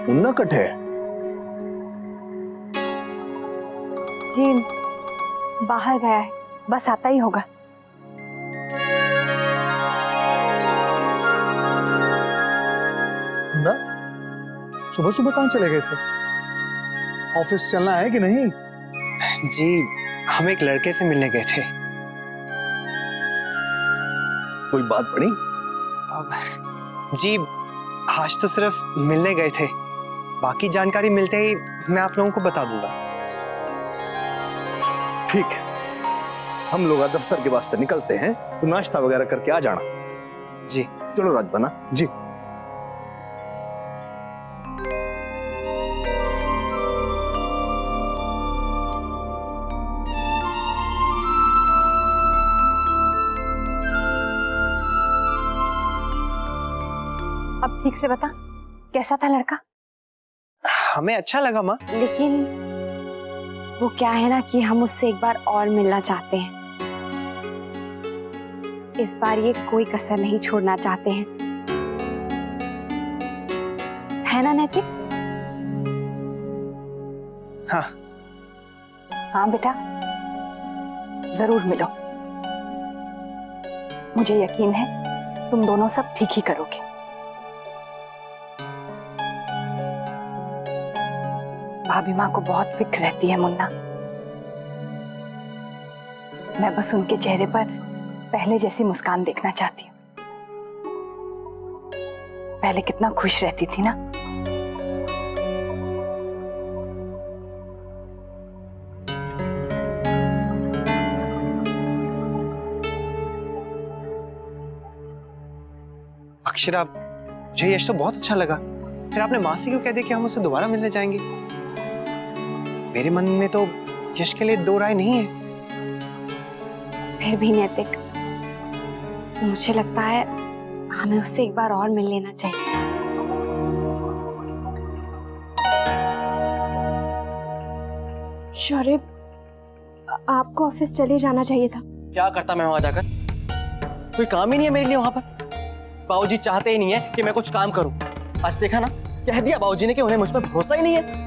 Munna cut है जी, बाहर गया है, बस आता ही होगा। मुन्ना सुबह सुबह कहाँ चले गए थे? ऑफिस चलना है कि नहीं? जी, हम एक लड़के से मिलने गए थे। कोई बात पड़ी? जी, आज तो सिर्फ मिलने गए थे, बाकी जानकारी मिलते ही मैं आप लोगों को बता दूंगा। ठीक है, हम लोग दफ्तर के वास्ते निकलते हैं, तो नाश्ता वगैरह करके आ जाना। जी चलो राजबना जी। अब ठीक से बता, कैसा था लड़का? हमें अच्छा लगा माँ। लेकिन वो क्या है ना कि हम उससे एक बार और मिलना चाहते हैं। इस बार ये कोई कसर नहीं छोड़ना चाहते हैं, है ना नैतिक? हाँ हाँ बेटा, जरूर मिलो। मुझे यकीन है तुम दोनों सब ठीक ही करोगे। भाभी माँ को बहुत फिक्र रहती है मुन्ना। मैं बस उनके चेहरे पर पहले जैसी मुस्कान देखना चाहती हूँ। पहले कितना खुश रहती थी ना। अक्षरा, मुझे यश तो बहुत अच्छा लगा। फिर आपने माँ से क्यों कह दिया कि हम उससे दोबारा मिलने जाएंगे? मेरे मन में तो यश के लिए दो राय नहीं है। फिर भी नैतिक, मुझे लगता है हमें उससे एक बार और मिल लेना चाहिए। शौर्य, आपको ऑफिस चले जाना चाहिए था। क्या करता मैं वहां जाकर? कोई काम ही नहीं है मेरे लिए वहां पर। बाबूजी चाहते ही नहीं है कि मैं कुछ काम करूं। आज देखा ना, कह दिया बाबूजी ने कि उन्हें मुझ पर भरोसा ही नहीं है।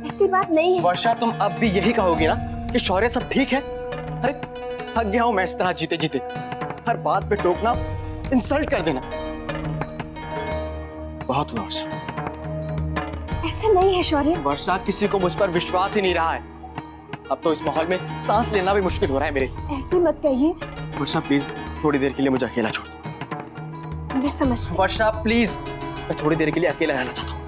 ऐसी बात नहीं है। वर्षा, तुम अब भी यही कहोगी ना कि शौर्य सब ठीक है? अरे थक गया हूं मैं इस तरह जीते जीते, हर बात पे टोकना, इंसल्ट कर देना। बहुत हुआ वर्षा। ऐसा नहीं है शौर्य। वर्षा, किसी को मुझ पर विश्वास ही नहीं रहा है। अब तो इस माहौल में सांस लेना भी मुश्किल हो रहा है मेरे लिए। ऐसे मत कहिए। वर्षा प्लीज, थोड़ी देर के लिए मुझे अकेला छोड़ दो। मैं समझती हूँ। वर्षा प्लीज, मैं थोड़ी देर के लिए अकेला रहना चाहता हूँ।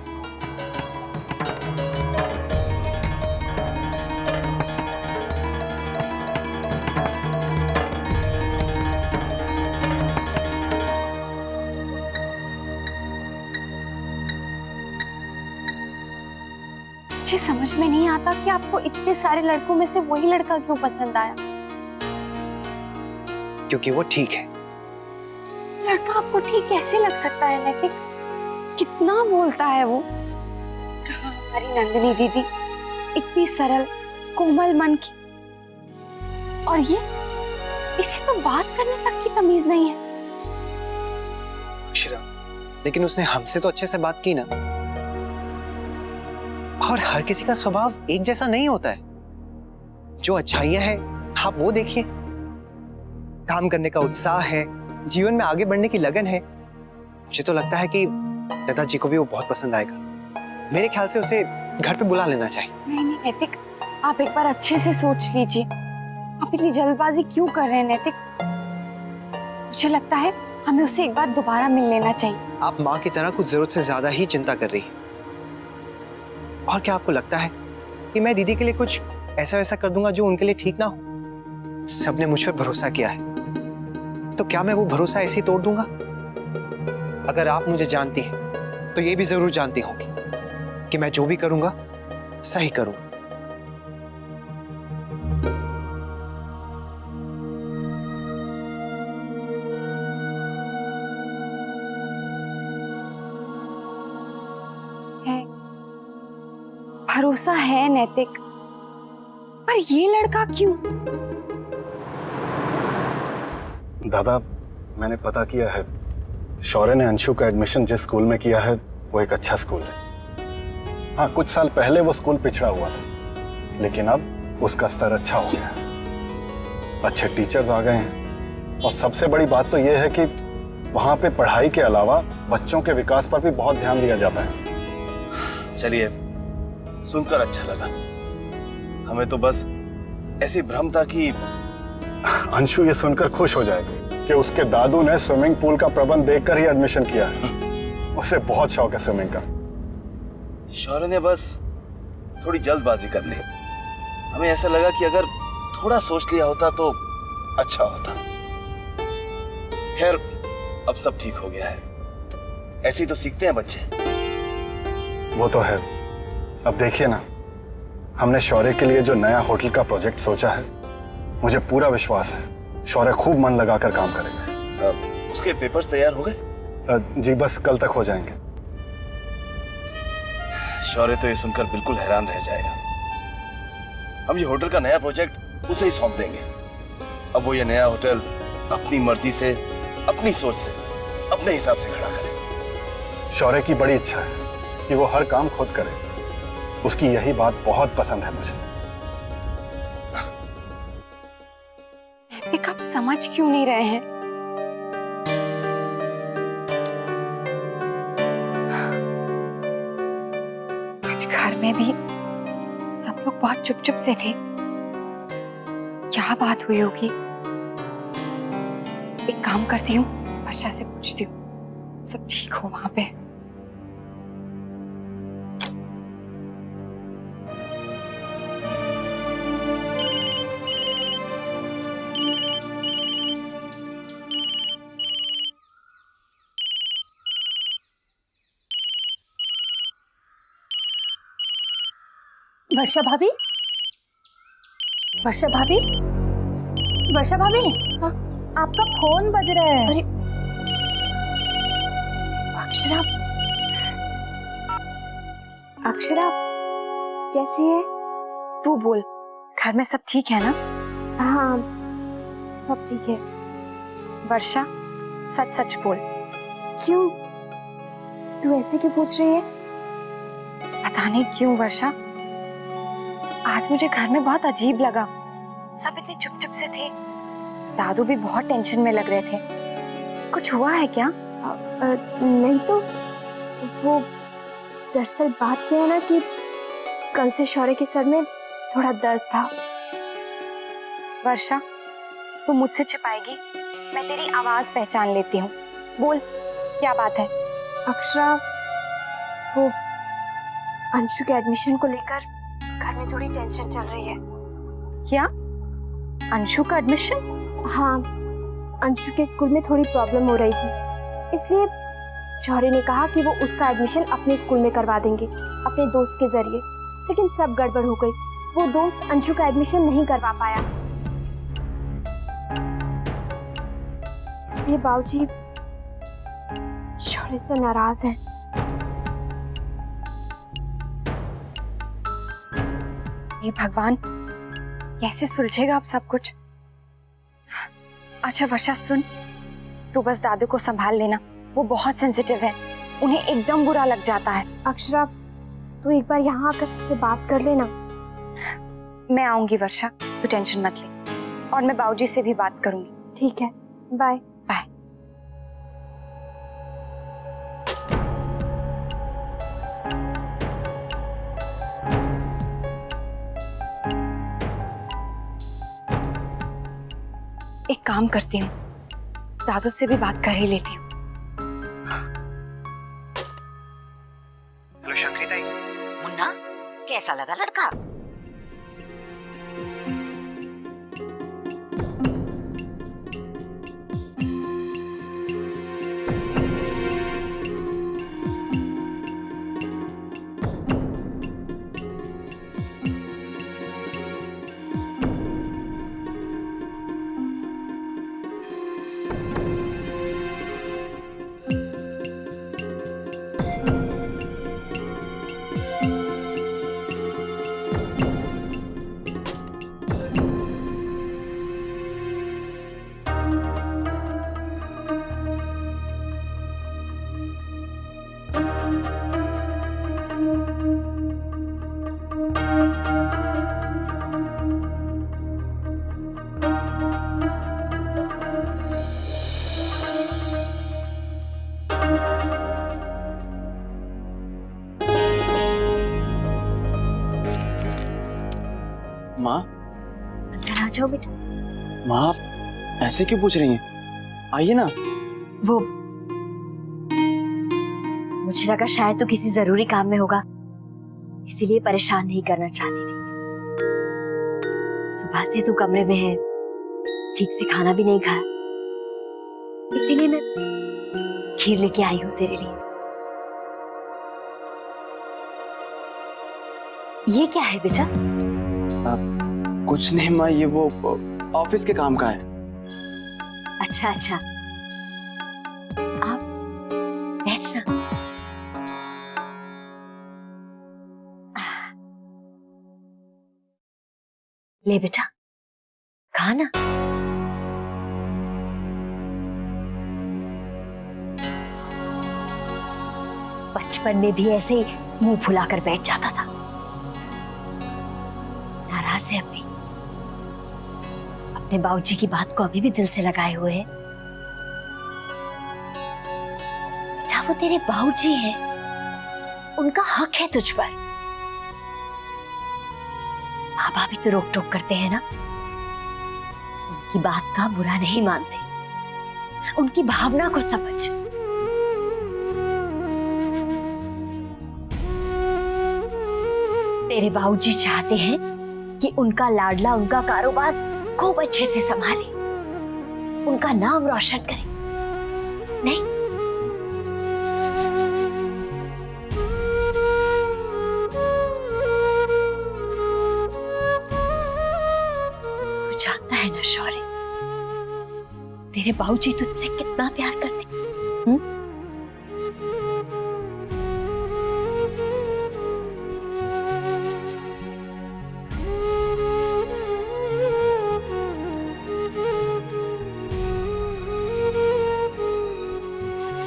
मुझे समझ में नहीं आता कि आपको इतने सारे लड़कों में से वही लड़का क्यों पसंद आया। क्योंकि वो ठीक है। लड़का आपको ठीक कैसे लग सकता है नैतिक? कितना बोलता है वो। हमारी नंदिनी दीदी इतनी सरल कोमल मन की, और ये इसे तो बात करने तक की तमीज नहीं है। अक्षरा, लेकिन उसने हमसे तो अच्छे से बात की ना। और हर किसी का स्वभाव एक जैसा नहीं होता है। जो अच्छाइयां हैं आप वो देखिए। काम करने का उत्साह है, जीवन में आगे बढ़ने की लगन है। मुझे तो लगता है कि दादाजी को भी वो बहुत पसंद आएगा। मेरे ख्याल से उसे घर पे बुला लेना चाहिए। नहीं नहीं नैतिक, आप एक बार अच्छे से सोच लीजिए। आप इतनी जल्दबाजी क्यों कर रहे हैं नैतिक? मुझे लगता है हमें उससे एक बार दोबारा मिल लेना चाहिए। आप माँ की तरह कुछ जरूरत से ज्यादा ही चिंता कर रही है। और क्या आपको लगता है कि मैं दीदी के लिए कुछ ऐसा वैसा कर दूंगा जो उनके लिए ठीक ना हो? सबने मुझ पर भरोसा किया है, तो क्या मैं वो भरोसा ऐसे ही तोड़ दूंगा? अगर आप मुझे जानती हैं तो ये भी जरूर जानती होंगी कि मैं जो भी करूंगा सही करूंगा। भरोसा है नैतिक, पर ये लड़का क्यों? दादा, मैंने पता किया है, शौर्य ने अंशु का एडमिशन जिस स्कूल में किया है वो एक अच्छा स्कूल है। हाँ, कुछ साल पहले वो स्कूल पिछड़ा हुआ था, लेकिन अब उसका स्तर अच्छा हो गया है। अच्छे टीचर्स आ गए हैं और सबसे बड़ी बात तो ये है कि वहाँ पे पढ़ाई के अलावा बच्चों के विकास पर भी बहुत ध्यान दिया जाता है। चलिए, सुनकर अच्छा लगा। हमें तो बस ऐसी भ्रम था कि अंशु ये सुनकर खुश हो जाएगी कि उसके दादू ने स्विमिंग पूल का प्रबंध देखकर ही एडमिशन किया है। उसे बहुत शौक है स्विमिंग का। शौर्य ने बस थोड़ी जल्दबाजी कर ली। हमें ऐसा लगा कि अगर थोड़ा सोच लिया होता तो अच्छा होता। खैर, अब सब ठीक हो गया है। ऐसे ही तो सीखते हैं बच्चे। वो तो है। अब देखिए ना, हमने शौर्य के लिए जो नया होटल का प्रोजेक्ट सोचा है, मुझे पूरा विश्वास है शौर्य खूब मन लगाकर काम करेगा। उसके पेपर्स तैयार हो गए? जी बस कल तक हो जाएंगे। शौर्य तो ये सुनकर बिल्कुल हैरान रह जाएगा। हम ये होटल का नया प्रोजेक्ट उसे ही सौंप देंगे। अब वो ये नया होटल अपनी मर्जी से, अपनी सोच से, अपने हिसाब से खड़ा करे। शौर्य की बड़ी इच्छा है कि वो हर काम खुद करे। उसकी यही बात बहुत पसंद है मुझे। नैतिक, आप समझ क्यों नहीं रहे हैं? आज घर में भी सब लोग बहुत चुप-चुप से थे। क्या बात हुई होगी? एक काम करती हूँ, वर्षा से पूछती हूँ सब ठीक हो वहां पे। वर्षा भाभी, वर्षा भाभी, वर्षा भाभी, हाँ? आपका फोन बज रहा है। अरे अक्षरा, अक्षरा कैसी है? तू बोल, घर में सब ठीक है ना? हाँ सब ठीक है। वर्षा, सच सच बोल। क्यों? तू ऐसे क्यों पूछ रही है? पता नहीं क्यों वर्षा, आज मुझे घर में बहुत अजीब लगा। सब इतने चुप चुप से थे। दादू भी बहुत टेंशन में लग रहे थे। कुछ हुआ है क्या? नहीं तो वो दरअसल बात यह है ना कि कल से शौर्य के सर में थोड़ा दर्द था। वर्षा, तू मुझसे छिपाएगी? मैं तेरी आवाज पहचान लेती हूँ। बोल, क्या बात है? अक्षरा, वो अंशु के एडमिशन को लेकर घर में थोड़ी टेंशन चल रही है। क्या? अंशु का एडमिशन? हाँ, अंशु के स्कूल में थोड़ी प्रॉब्लम हो रही थी, इसलिए शौर्य ने कहा कि वो उसका एडमिशन अपने स्कूल में करवा देंगे अपने दोस्त के जरिए। लेकिन सब गड़बड़ हो गई। वो दोस्त अंशु का एडमिशन नहीं करवा पाया, इसलिए बाबूजी शौर्य से नाराज हैं। हे भगवान, कैसे सुलझेगा अब सब कुछ? अच्छा वर्षा सुन, तू बस दादू को संभाल लेना। वो बहुत सेंसिटिव है, उन्हें एकदम बुरा लग जाता है। अक्षरा, तू एक बार यहाँ आकर सबसे बात कर लेना। मैं आऊंगी वर्षा, तू टेंशन मत ले। और मैं बाबूजी से भी बात करूंगी। ठीक है, बाय। बाय। एक काम करती हूँ, दादू से भी बात कर ही लेती हूँ। हेलो शंकरी ताई। मुन्ना, कैसा लगा लड़का? जाओ बेटा। माँ आप ऐसे क्यों पूछ रही हैं? आइए ना। वो मुझे लगा शायद तो किसी जरूरी काम में होगा, इसीलिए परेशान नहीं करना चाहती थी। सुबह से तू कमरे में है, ठीक से खाना भी नहीं खाया, इसीलिए मैं खीर लेके आई हूं तेरे लिए। ये क्या है बेटा? कुछ नहीं माँ, ये वो ऑफिस के काम का है। अच्छा अच्छा, आप बैठना। ले बेटा, खाना। बचपन में भी ऐसे ही मुंह फुलाकर बैठ जाता था। नाराज है अभी, अपने बाबूजी की बात को अभी भी दिल से लगाए हुए है। बेटा वो तेरे बाबूजी हैं, उनका हक है तुझ पर। बाबा भी तो रोक टोक करते हैं ना, उनकी बात का बुरा नहीं मानते, उनकी भावना को समझ। तेरे बाबूजी चाहते हैं कि उनका लाडला उनका कारोबार खूब अच्छे से संभाले, उनका नाम रोशन करे। नहीं, तू जानता है ना शौर्य, तेरे बाबूजी तुझसे कितना प्यार करते हैं।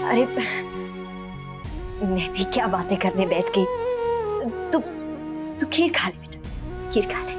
अरे मैं भी क्या बातें करने बैठ गई। तू खीर खा ले बेटा, खीर खा ले।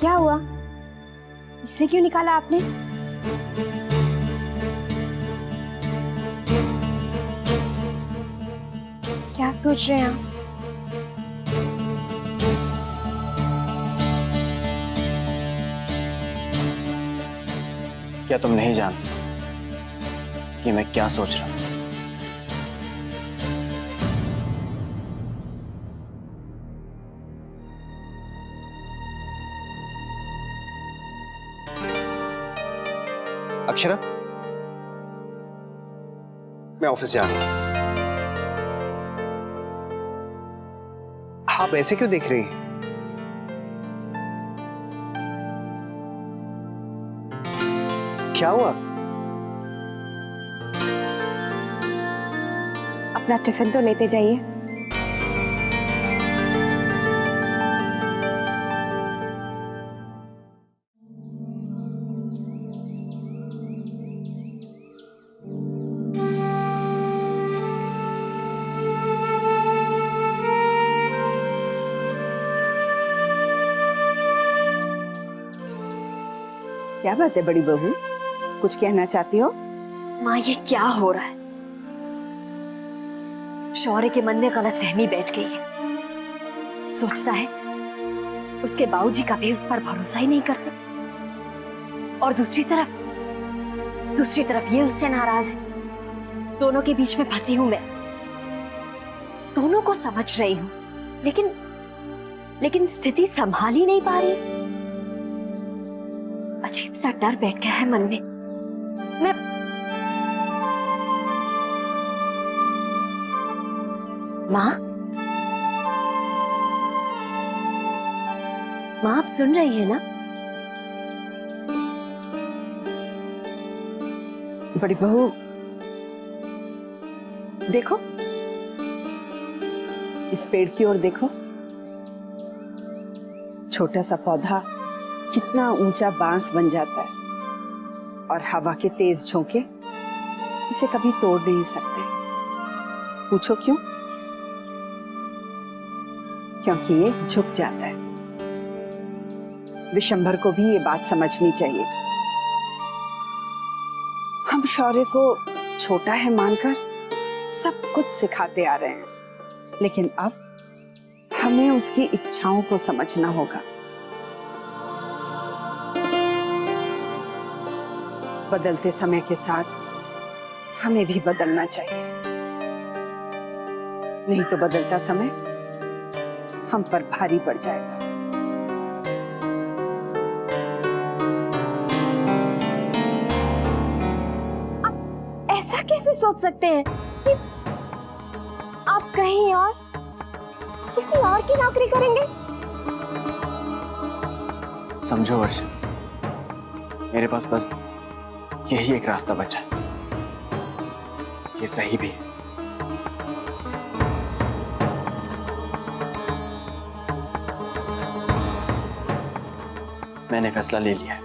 क्या हुआ? इसे क्यों निकाला आपने? क्या सोच रहे हैं आप? क्या तुम नहीं जानती कि मैं क्या सोच रहा हूं? अक्षरा, मैं ऑफिस जा रहा हूं। आप ऐसे क्यों देख रही हैं? क्या हुआ? अपना टिफिन तो लेते जाइए। क्या बात है बड़ी बहू, कुछ कहना चाहती हो? माँ ये क्या हो रहा है? शौर्य के मन में गलतफहमी बैठ गई है। सोचता है उसके बाबूजी कभी उस पर भरोसा ही नहीं करते, और दूसरी तरफ ये उससे नाराज है। दोनों के बीच में फंसी हूं मैं, दोनों को समझ रही हूं, लेकिन स्थिति संभाल ही नहीं पा रही। अजीब सा डर बैठ गया है मन में। माँ आप सुन रही है ना? बड़ी बहू देखो, इस पेड़ की ओर देखो। छोटा सा पौधा कितना ऊंचा बांस बन जाता है, और हवा के तेज झोंके इसे कभी तोड़ नहीं सकते। पूछो क्यों? क्योंकि ये झुक जाता है। विशंभर को भी ये बात समझनी चाहिए। हम शौर्य को छोटा है मानकर सब कुछ सिखाते आ रहे हैं, लेकिन अब हमें उसकी इच्छाओं को समझना होगा। बदलते समय के साथ हमें भी बदलना चाहिए, नहीं तो बदलता समय हम पर भारी पड़ जाएगा। ऐसा कैसे सोच सकते हैं कि आप कहीं और किसी और की नौकरी करेंगे? समझो वर्षा, मेरे पास बस यही एक रास्ता बचा है। ये सही भी है। मैंने फैसला ले लिया है।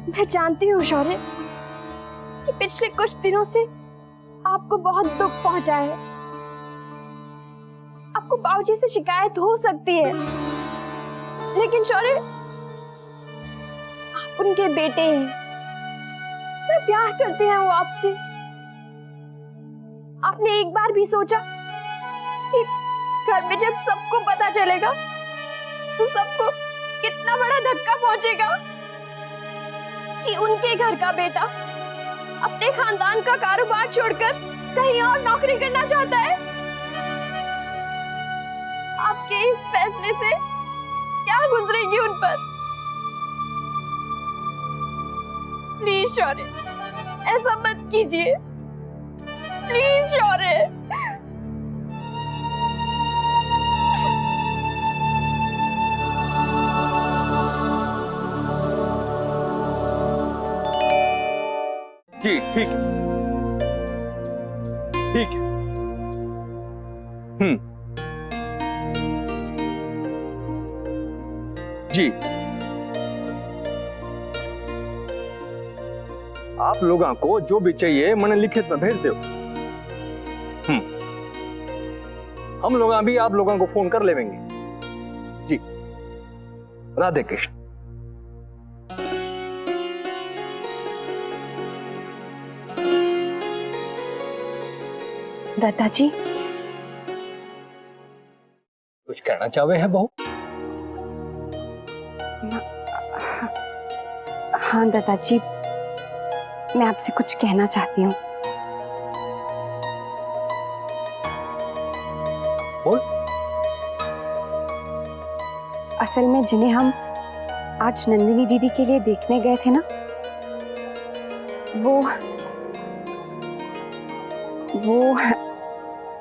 मैं जानती हूँ शौर्य कि पिछले कुछ दिनों से आपको बहुत दुख पहुंचा है। आपको बाबूजी से शिकायत हो सकती है, लेकिन शौर्य आप उनके बेटे हैं, इतना प्यार करते हैं वो आपसे। आपने एक बार भी सोचा कि घर में जब सबको पता चलेगा तो सबको कितना बड़ा धक्का पहुंचेगा कि उनके घर का बेटा अपने खानदान का कारोबार छोड़कर कहीं और नौकरी करना चाहता है? आपके इस फैसले से क्या गुजरेगी उन पर? प्लीज शौर्य, ऐसा मत कीजिए, प्लीज शौर्य। जी ठीक है, ठीक है। जी आप लोगों को जो भी चाहिए मैंने लिखित में भेज दो। हम लोग भी आप लोगों को फोन कर लेंगे। जी राधे कृष्ण। दादाजी, कुछ कहना चाहे हैं बहू? हाँ दादाजी, मैं आपसे कुछ कहना चाहती हूँ। बोल। असल में जिन्हें हम आज नंदिनी दीदी के लिए देखने गए थे ना, वो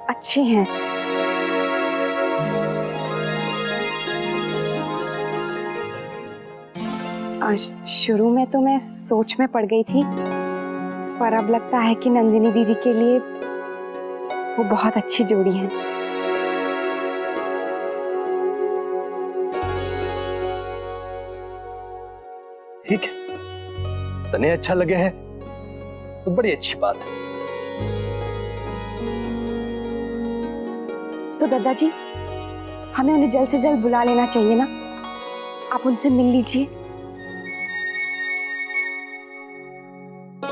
अच्छी हैं। शुरू में तो मैं सोच में पड़ गई थी, पर अब लगता है कि नंदिनी दीदी के लिए वो बहुत अच्छी जोड़ी हैं। ठीक है, तने अच्छा लगे है तो बड़ी अच्छी बात है। तो दादाजी, हमें उन्हें जल्द से जल्द बुला लेना चाहिए ना। आप उनसे मिल लीजिए।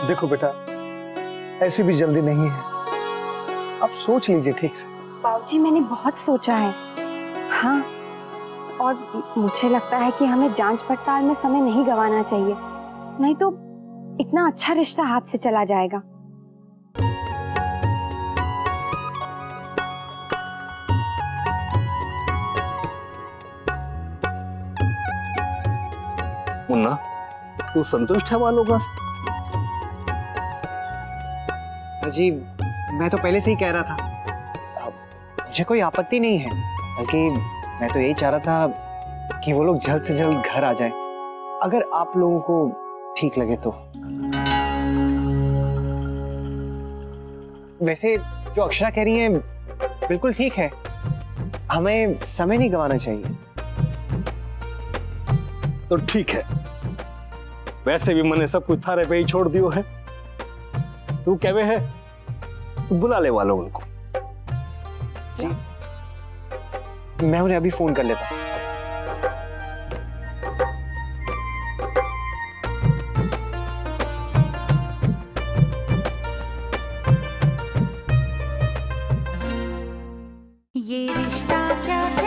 देखो बेटा, ऐसी भी जल्दी नहीं है, आप सोच लीजिए ठीक से। बाबूजी, मैंने बहुत सोचा है। हाँ, और मुझे लगता है कि हमें जांच पड़ताल में समय नहीं गंवाना चाहिए, नहीं तो इतना अच्छा रिश्ता हाथ से चला जाएगा। मुन्ना, तू संतुष्ट है वालों का? जी, मैं तो पहले से ही कह रहा था, मुझे कोई आपत्ति नहीं है, बल्कि मैं तो यही चाह रहा था कि वो लोग जल्द से जल्द घर आ जाएं, अगर आप लोगों को ठीक लगे तो। वैसे जो अक्षरा कह रही है बिल्कुल ठीक है, हमें समय नहीं गंवाना चाहिए। तो ठीक है, वैसे भी मैंने सब कुछ थारे पे ही छोड़ दियो है, तू कहवे है, तू बुला ले वालों उनको। जी मैं उन्हें अभी फोन कर लेता हूं। ये रिश्ता क्या